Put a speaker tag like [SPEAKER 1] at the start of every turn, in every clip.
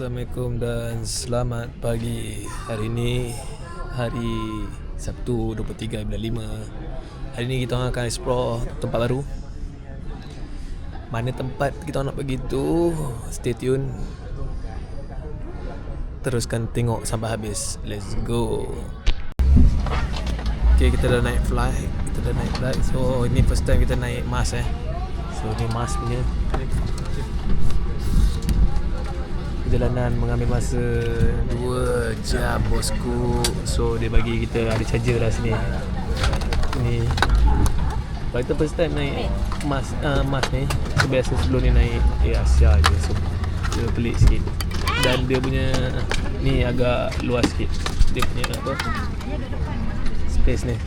[SPEAKER 1] Assalamualaikum dan selamat pagi. Hari ini hari Sabtu 23 bulan 5. Hari ini kita akan explore tempat baru. Mana tempat kita nak pergi tu, stay tune. Teruskan tengok sampai habis. Let's go. Okay, kita dah naik flight. So ini first time kita naik Mars So ni Mars punya. Perjalanan mengambil masa 2 jam bosku. So dia bagi kita ada charger lah sini. Ni kalau kita first time naik Mars ni, so biasa sebelum ni naik Asia je. So dia pelik sikit. Dan dia punya ni agak luas sikit. Dia punya apa, space ni.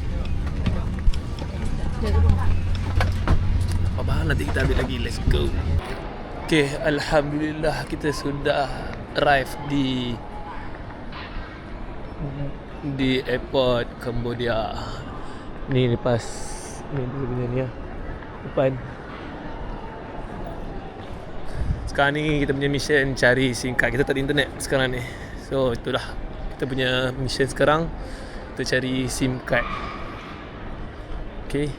[SPEAKER 1] Apa nanti kita ambil lagi. Let's go. Okay, Alhamdulillah kita sudah arrive di airport Cambodia. Ni lepas ni dia punya ni lah, depan. Sekarang ni kita punya mission cari SIM card. Kita tak ada internet sekarang ni. So itulah kita punya mission sekarang. Kita cari SIM card. Okay.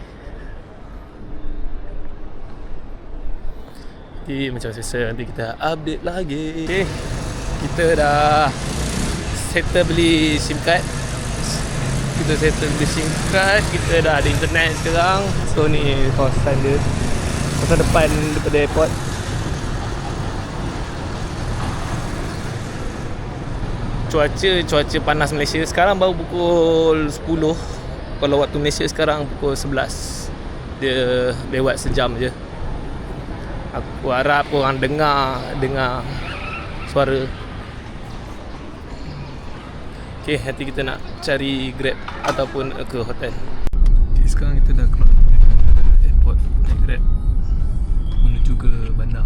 [SPEAKER 1] Macam biasa nanti kita update lagi. Okay, kita dah settle beli SIM card. Kita dah ada internet sekarang. So ni kawasan dia, kawasan depan daripada airport. Cuaca panas Malaysia sekarang baru pukul 10. Kalau waktu Malaysia sekarang pukul 11. Dia lewat sejam je. Aku harap korang dengar suara. Okay, nanti kita nak cari Grab ataupun ke hotel. Okay, sekarang kita dah keluar dari airport, naik Grab menuju ke bandar.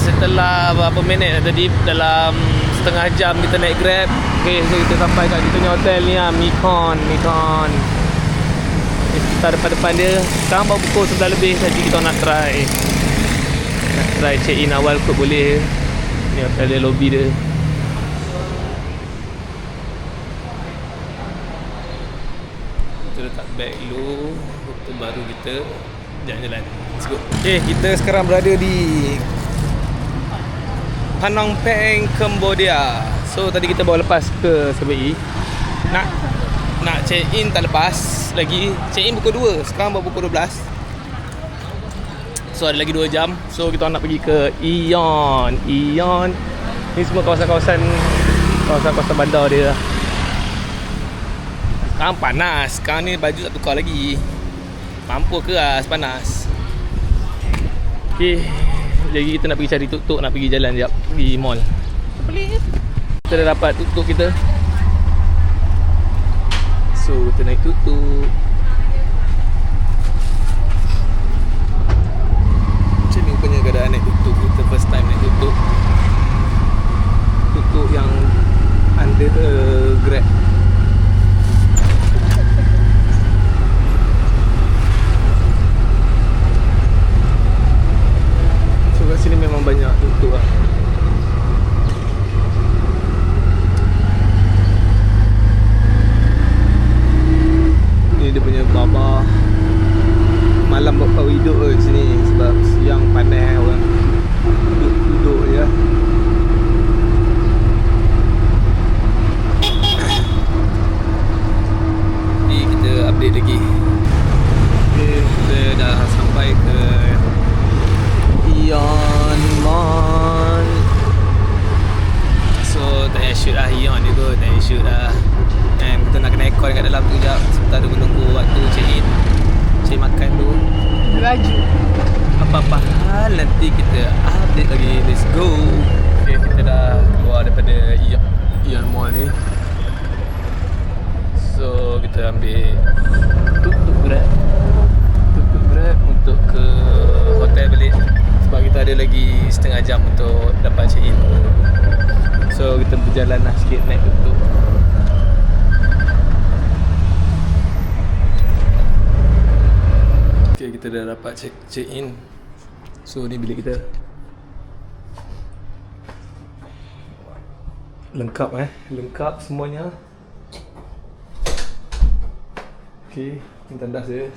[SPEAKER 1] Setelah berapa minit tadi, dalam setengah jam kita naik Grab. Okay, so kita sampai kat kita punya hotel ni lah, Mekong. Kita depan dia. Sekarang baru pukul 11 lebih. Tadi kita nak try check in awal kot boleh. Ni hotel dia, lobby dia. Kita letak bag dulu. Hotel baru kita jalan-jalan. Let's go. Okay, kita sekarang berada di Phnom Penh, Cambodia. So tadi kita bawa lepas ke CBI. Nak check in tak lepas lagi. Check in pukul 2. Sekarang baru pukul 12. So ada lagi 2 jam. So kita nak pergi ke Ion. Ni semua kawasan bandar dia. Sekarang panas. Sekarang ni baju tak tukar lagi. Mampu ke lah panas. Okay, jadi kita nak pergi cari tuk-tuk, nak pergi jalan sekejap, pergi mall. Pelik. Kita dah dapat tuk-tuk kita. So kita naik tuk-tuk. Macam ni rupanya keadaan naik tuk-tuk. Kita first time naik tuk-tuk. Tuk-tuk yang under Grab. Kat sini memang banyak tuk-tuk lah. Ni dia punya baba. Malam baru hidup kat sini sebab siang panas, orang duduk je. Ni kita update lagi. Okay, kita dah sampai ke Ion Mall. So tak payah shoot lah Ion ni kot. Tak payah shoot lah. And kita nak kena aircon kat dalam tu sekejap. Sebentar tu menunggu waktu check in, cari makan tu.
[SPEAKER 2] Baju
[SPEAKER 1] Apa-apa hal nanti kita update lagi. Let's go. Okay, kita dah keluar daripada Ion Mall ni. So kita ambil tuk-tuk Grab untuk ke hotel balik. Sebab kita ada lagi setengah jam untuk dapat check in. So kita berjalan lah sikit naik tuk-tuk. Okay, kita dah dapat check in. So ni bilik kita. Lengkap lengkap semuanya. Okay, ni tandas dia.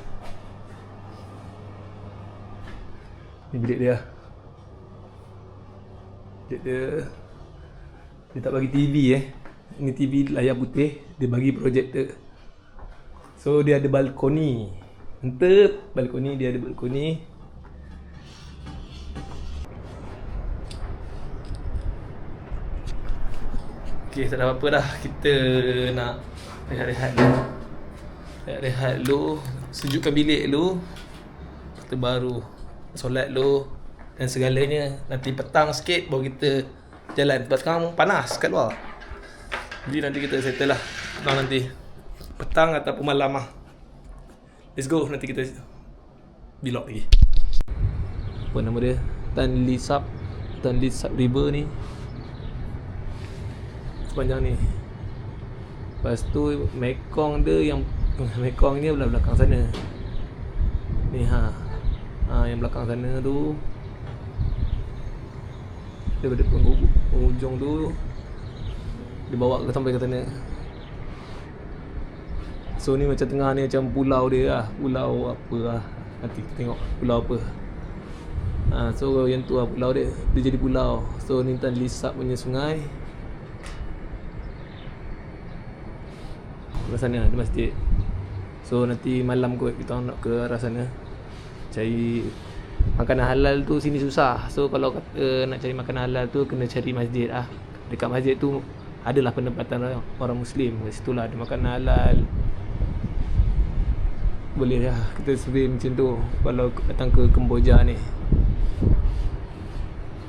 [SPEAKER 1] Ni bilik dia. Bilik dia. Dia tak bagi TV Ni TV layar putih. Dia bagi projector. So dia ada balkoni. Entep balkoni, dia ada balkoni. Okay, tak ada apa-apa dah. Kita nak rehat-rehat dulu. Rehat-rehat dulu. Sejukkan bilik dulu. Kita baru solat dulu. Dan segalanya. Nanti petang sikit baru kita jalan. Sebab sekarang panas kat luar. Jadi nanti kita settle lah. Nanti petang ataupun malam lah. Let's go. Nanti kita vlog lagi. Apa nama dia? Tan Lee Sap River ni. Sepanjang ni. Lepas tu Mekong dia yang Mekong ni belah belakang sana. Ni yang belakang sana tu. Daripada penghujung tu dia bawa ke sampai ke sana. So ni macam tengah ni macam pulau dia lah. Pulau apa lah. Nanti kita tengok pulau apa. So yang tu lah pulau dia. Dia jadi pulau. So ni Tan Lee Sap punya sungai. Ke sana ada masjid. So nanti malam kot kita nak ke arah sana. Cari makanan halal tu sini susah. So kalau kata nak cari makanan halal tu kena cari masjid lah. Dekat masjid tu adalah penempatan orang Muslim. Kat situ lah ada makanan halal. Boleh lah kita survey macam tu kalau datang ke Kemboja ni.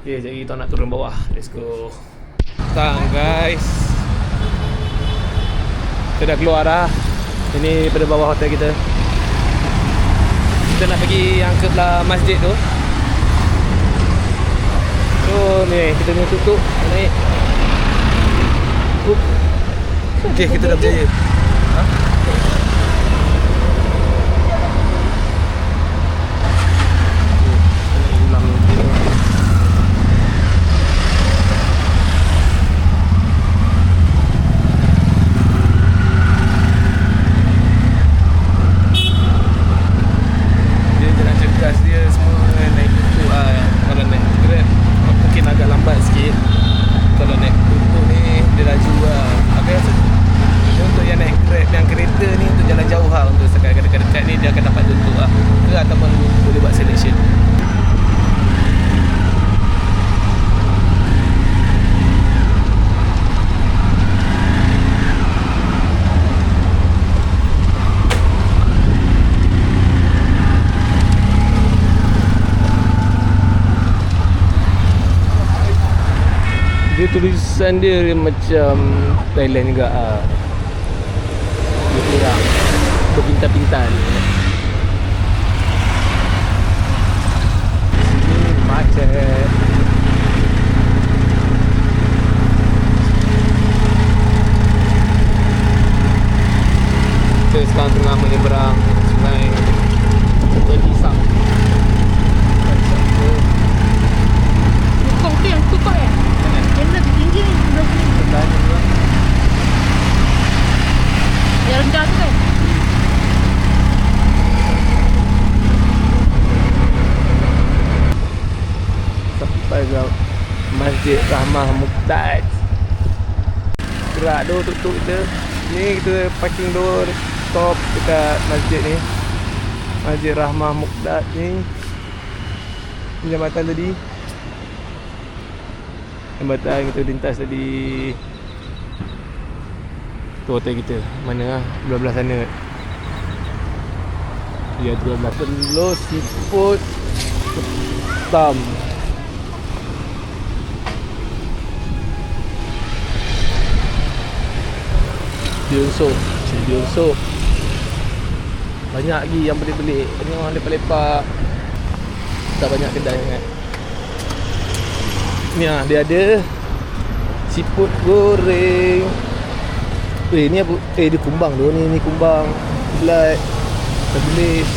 [SPEAKER 1] Okay, jadi kita nak turun bawah. Let's go. Datang guys. Kita dah keluar dah. Ini pada bawah hotel kita. Kita nak pergi yang ke belah masjid tu. So ni kita punya tuk-tuk naik. Okay, kita dah berjaya. Dia tulisan dia macam Thailand juga dia kurang berpintar-pintar ni. Sini macet. Kita sekarang tengah menyeberang sungai Belisang.
[SPEAKER 2] Tukok tu yang tukok ya? Yang lebih tinggi ni sebelah sini.
[SPEAKER 1] Sebelah ni juga.
[SPEAKER 2] Yang rendah tu kan?
[SPEAKER 1] Sampai ke Masjid Rahmah Muqtad. Gerak dulu tuk-tuk kita. Ni kita parking dulu stop dekat masjid ni. Masjid Rahmah Muqtad ni. Jambatan tadi. Jambatan kita lintas tadi. Tu hotel kita. Mana lah? Belah-belah sana. Ya, tu belah Telur Seafood Tam. Bionso. Bionso. Banyak lagi yang pelik-pelik. Banyak orang lepak-lepak. Tak banyak kedai sangat. Ni lah dia ada Siput goreng. Ni apa? Dia kumbang tu. Ni kumbang. Belat. Terbelis.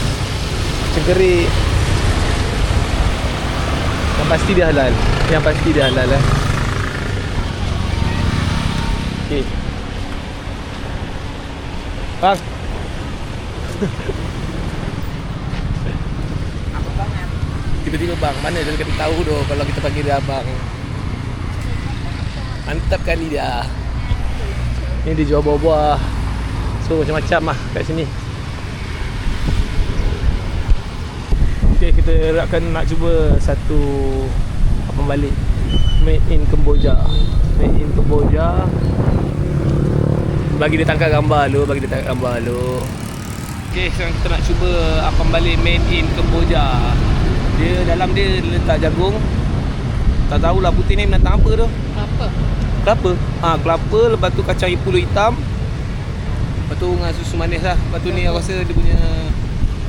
[SPEAKER 1] Cengkerik. Yang pasti dia halal. Okay. Bang. Tiba-tiba bang, mana dia kata tahu tu kalau kita panggil dia abang. Mantap kali dia. Ni dia jual buah-buah. So macam-macam lah kat sini. Okay, kita akan nak cuba satu abang balik. Made in Cambodia. Bagi dia tangkap gambar lu. Okay, sekarang kita nak cuba abang balik made in Cambodia. Dia dalam dia letak jagung. Tak tahulah putih ni menantang apa tu. Kelapa? Kelapa, lepas tu kacang pulu hitam. Lepas tu dengan susu manis lah. Lepas tu ni aku rasa dia punya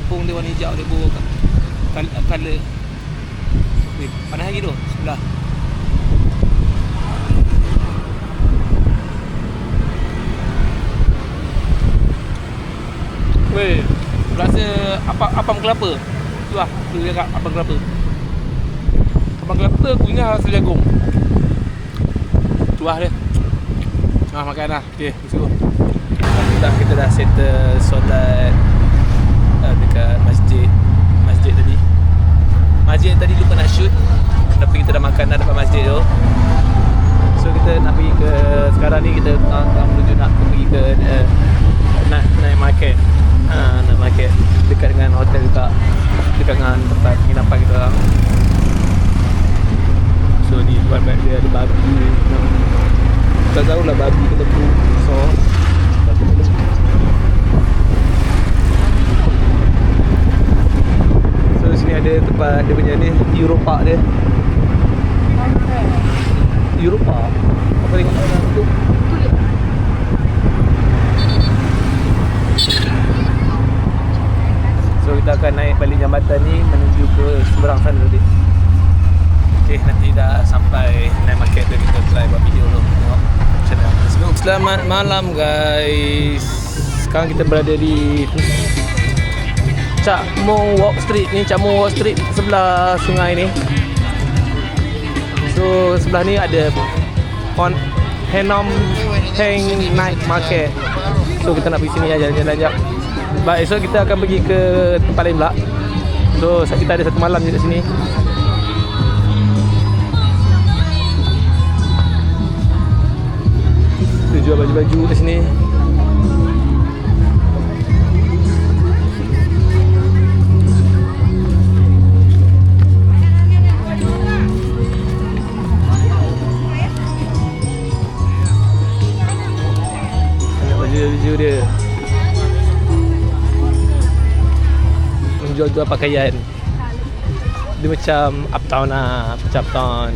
[SPEAKER 1] tepung dia warna hijau, dia bawa colour. Panas lagi tu, sebelah. Weh, rasa apam kelapa. Tu lah, tu dia kat apam kelapa. Apam kelapa aku ingat rasa jagung. Tu lah dia. Makan lah. Okay, let's go. Kita dah settle solat dekat masjid tadi. Masjid tadi lupa nak shoot, tapi kita dah makan dah dekat masjid tu. So kita nak pergi ke, sekarang ni kita tengah menuju nak pergi ke naik market. Naik market dekat dengan hotel juga, dekat dengan tempat penginapan kita orang. So ni buat dia ada babi. Tak tahulah babi ke lembu. So di sini ada tempat dia punya ni Eropa dia. Eropa. Apa tengok orang tu? So kita akan naik balik jambatan ni menuju ke seberang sana tadi. Okay, nanti dah sampai naik market tu kita try buat video dulu. Tengok macam mana. Let's go. Selamat malam guys. Sekarang kita berada di Cak Mong Walk Street ni, Cak Mong Walk Street sebelah sungai ni. So sebelah ni ada Henom Heng Night Market. So kita nak pergi sini jalan-jalan jap. Baik, esok kita akan pergi ke tempat lain pula. So kita ada satu malam je kat sini. Kita jual baju-baju kat sini. Baju dia menjual-jual pakaian. Dia macam uptown lah, macam uptown.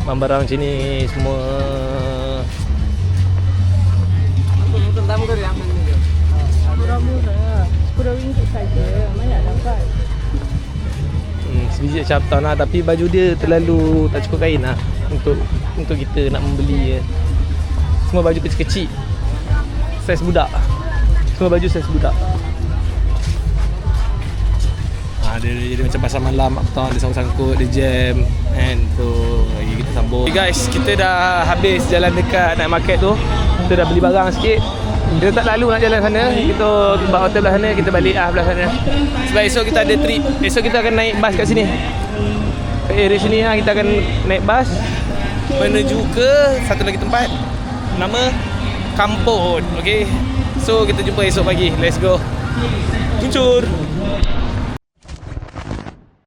[SPEAKER 1] Barang-barang macam ni semua.
[SPEAKER 2] Murah-murah, RM10 saja. Mana dapat?
[SPEAKER 1] Sebiji macam uptown lah, tapi baju dia terlalu tak cukup kain lah untuk kita nak membeli. Semua baju kecil-kecil, saiz budak. Semua baju saiz budak. Dia macam pasar malam uptown, dia sangkut-sangkut, dia jam kan. So lagi kita sambung. Okay guys, kita dah habis jalan dekat night market tu. Kita dah beli barang sikit. Kita tak lalu nak jalan sana. Kita tempat hotel belah sana, kita balik belah sana. Sebab esok kita ada trip. Esok kita akan naik bas kat sini. Kat area sini lah kita akan naik bas menuju ke satu lagi tempat, nama Kampung. Okay, so kita jumpa esok pagi. Let's go. Luncur.